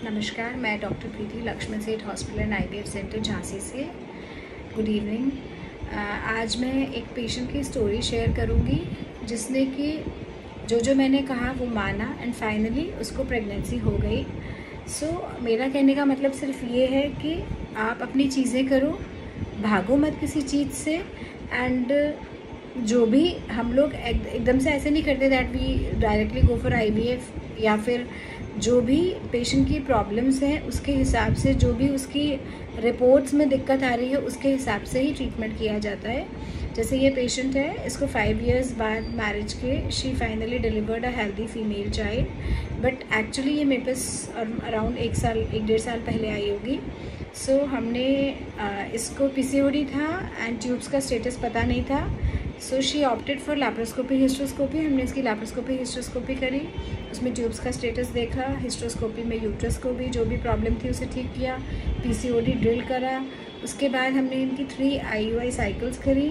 नमस्कार, मैं doctor Preeti Laxman Seth hospital and IVF centre Jhansi से। Good evening. आज मैं एक पेशेंट की स्टोरी शेयर करूंगी जिसने कि जो मैंने कहा वो माना एंड फाइनली उसको प्रेगनेंसी हो गई। मेरा कहने का मतलब सिर्फ ये है कि आप अपनी चीज़ें करो, भागो मत किसी चीज़ से। एंड जो भी हम लोग एकदम से ऐसे नहीं करते that we directly go for IVF, या फिर जो भी पेशेंट की प्रॉब्लम्स हैं उसके हिसाब से, जो भी उसकी रिपोर्ट्स में दिक्कत आ रही है उसके हिसाब से ही ट्रीटमेंट किया जाता है। जैसे ये पेशेंट है, इसको 5 इयर्स बाद मैरिज के she finally delivered a healthy female child, but actually ये मेरे पास अराउंड 1-1.5 साल पहले आई होगी। हमने इसको PCOD था एंड ट्यूब्स का स्टेटस पता नहीं था। She opted for laparoscopy hysteroscopy. हमने इसकी लैप्रोस्कोपी हिस्ट्रोस्कोपी करी, उसमें ट्यूब्स का स्टेटस देखा, हिस्ट्रोस्कोपी में यूट्रस को भी जो भी प्रॉब्लम थी उसे ठीक किया, PCOD ड्रिल करा। उसके बाद हमने इनकी 3 IUI साइकिल्स करी,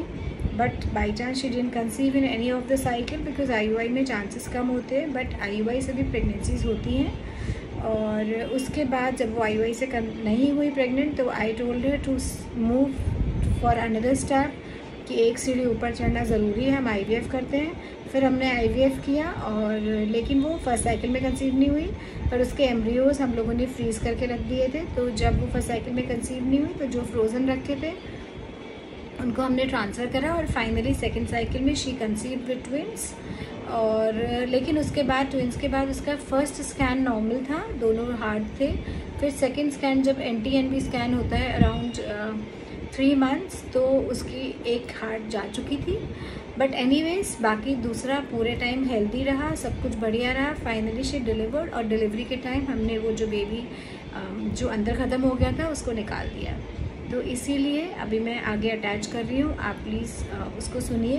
but by chance she didn't conceive in any of the cycle because IUI में चांसेस कम होते हैं, बट IUI से भी प्रेगनेंसीज होती हैं। और उसके बाद जब वो IUI से नहीं हुई प्रेग्नेंट तो I told her to move for another step, कि एक सीढ़ी ऊपर चढ़ना ज़रूरी है, हम IVF करते हैं। फिर हमने IVF किया, और लेकिन वो फर्स्ट साइकिल में कंसीव नहीं हुई, पर उसके एम्ब्रियोज हम लोगों ने फ्रीज़ करके रख दिए थे। तो जब वो फर्स्ट साइकिल में कंसीव नहीं हुई तो जो फ्रोज़न रखे थे उनको हमने ट्रांसफ़र करा, और फाइनली सेकेंड साइकिल में शी कंसीव विद ट्विंस। और लेकिन उसके बाद ट्विंस के बाद उसका फर्स्ट स्कैन नॉर्मल था, दोनों हार्ड थे। फिर सेकेंड स्कैन जब NT-NB स्कैन होता है अराउंड 3 मंथ्स, तो उसकी एक हार्ट जा चुकी थी। बट एनीवेज बाकी दूसरा पूरे टाइम हेल्दी रहा, सब कुछ बढ़िया रहा। फाइनली शी डिलीवर्ड, और डिलीवरी के टाइम हमने वो जो बेबी जो अंदर ख़त्म हो गया था उसको निकाल दिया। तो इसीलिए अभी मैं आगे अटैच कर रही हूँ, आप प्लीज़ उसको सुनिए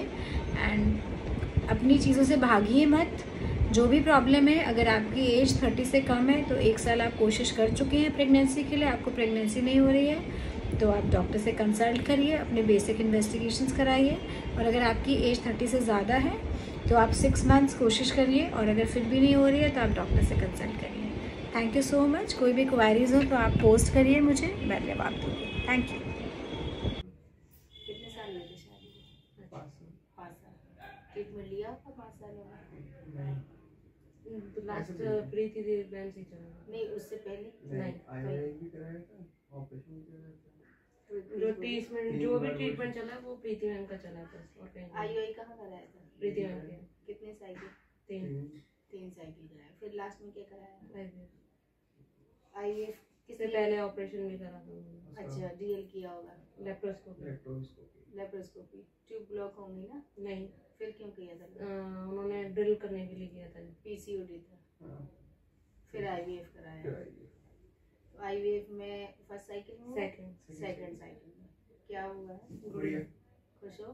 एंड अपनी चीज़ों से भागिए मत। जो भी प्रॉब्लम है, अगर आपकी एज 30 से कम है तो 1 साल आप कोशिश कर चुके हैं प्रेगनेंसी के लिए, आपको प्रेगनेंसी नहीं हो रही है तो आप डॉक्टर से कंसल्ट करिए, अपने बेसिक इन्वेस्टिगेशंस कराइए। और अगर आपकी एज 30 से ज़्यादा है तो आप 6 मंथ्स कोशिश करिए, और अगर फिर भी नहीं हो रही है तो आप डॉक्टर से कंसल्ट करिए। Thank you so much. कोई भी क्वारीज हो तो आप पोस्ट करिए मुझे, मैं जवाब दूँगी। Thank you. कितने साल लगे शादी को? 5 साल। ट्रीटमेंट लिया आपका 5 सालों में? तो लास्ट प्रीति दी बहन से चला नहीं, उससे पहले नहीं IUI भी कराया था, ऑपरेशन भी कराया था। जो ट्रीटमेंट जो भी ट्रीटमेंट चला वो प्रीति मैम का चला था। और IUI कहाँ कराया था? प्रीति मैम के। कितने साइकिल? 3 साइकिल कराया। फिर लास्ट में क्या कराया? IVF इससे पहले ऑपरेशन भी करा था उन्होंने। अच्छा, DL किया होगा। लेप्रोस्कोपी। ट्यूब ब्लॉक होंगी ना? नहीं। फिर क्यों किया था? उन्होंने ड्रिल करने के लिए किया था। PCOD था। फिर IVF कराया। तो IVF में फर्स्ट साइकिल में, सेकंड साइकिल में क्या हुआ है? खुश हो?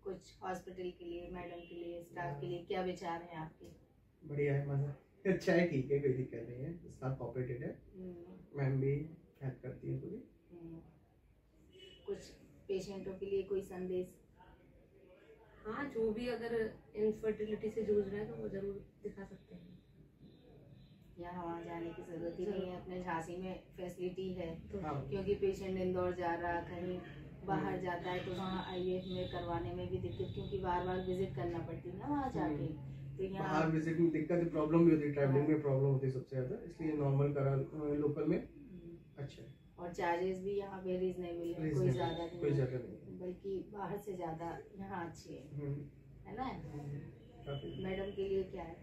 कुछ हॉस्पिटल के लिए, मैडम के लिए, स्टाफ के लिए क्या विचार हैं आपके? बढ़िया है, मजा अच्छा है, ठीक है, कोई दिक्कत नहीं है। स्टाफ कोऑपरेटेड है, मैम भी हेल्प करती है पूरी। कुछ पेशेंटों के लिए कोई संदेश? हाँ, जो भी अगर इनफर्टिलिटी से जूझ रहे हैं तो वो जरूर दिखा सकते हैं। यहाँ वहाँ जाने की जरूरत ही नहीं है, अपने झांसी में फैसिलिटी है। हाँ। क्योंकि पेशेंट इंदौर जा रहा, कहीं बाहर जाता है तो वहाँ IVF में करवाने में भी दिक्कत, क्योंकि बार विजिट करना पड़ती है ना वहाँ जाके। तो यहाँ बाहर विजिट में दिक्कत, प्रॉब्लम भी होती है, ट्रैवलिंग में प्रॉब्लम होती है सबसे ज्यादा, इसलिए नॉर्मल करा लोकल में अच्छा है। और चार्जेस भी यहाँ पे रीजनेबल है, कोई ज्यादा नहीं, बल्कि बाहर से ज्यादा यहाँ अच्छी है ना। मैडम के लिए क्या है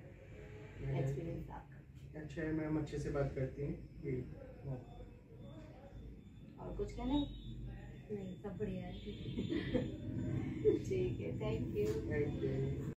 एक्सपीरियंस आपका? अच्छा है, मैम अच्छे से बात करती हैं। और कुछ कहना? नहीं, सब बढ़िया है। ठीक है, थैंक यू।